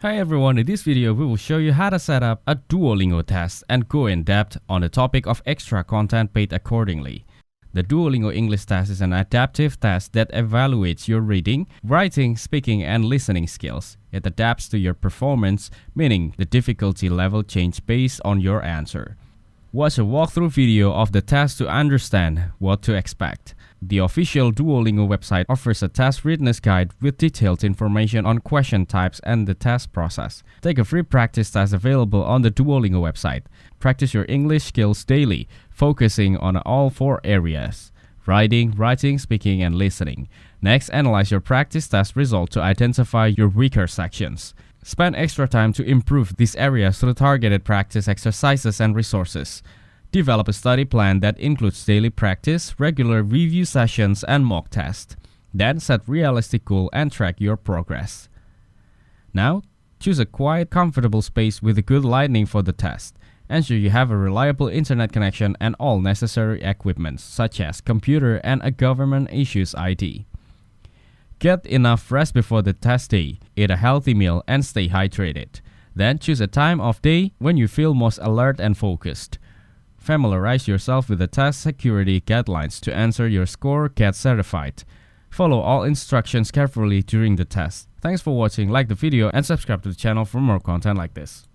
Hi everyone, in this video we will show you how to set up a Duolingo test and go in depth on the topic of extra content paid accordingly. The Duolingo English test is an adaptive test that evaluates your reading, writing, speaking and listening skills. It adapts to your performance, meaning the difficulty level changes based on your answer. Watch a walkthrough video of the test to understand what to expect. The official Duolingo website offers a test readiness guide with detailed information on question types and the test process. Take a free practice test available on the Duolingo website. Practice your English skills daily, focusing on all 4 areas: writing, speaking, and listening. Next, analyze your practice test result to identify your weaker sections. Spend extra time to improve these areas through targeted practice exercises and resources. Develop a study plan that includes daily practice, regular review sessions, and mock tests. Then set realistic goals and track your progress. Now, choose a quiet, comfortable space with a good lighting for the test. Ensure you have a reliable internet connection and all necessary equipment, such as computer and a government-issued ID. Get enough rest before the test day, eat a healthy meal, and stay hydrated. Then choose a time of day when you feel most alert and focused. Familiarize yourself with the test security guidelines to ensure your score gets certified. Follow all instructions carefully during the test. Thanks for watching, like the video and subscribe to the channel for more content like this.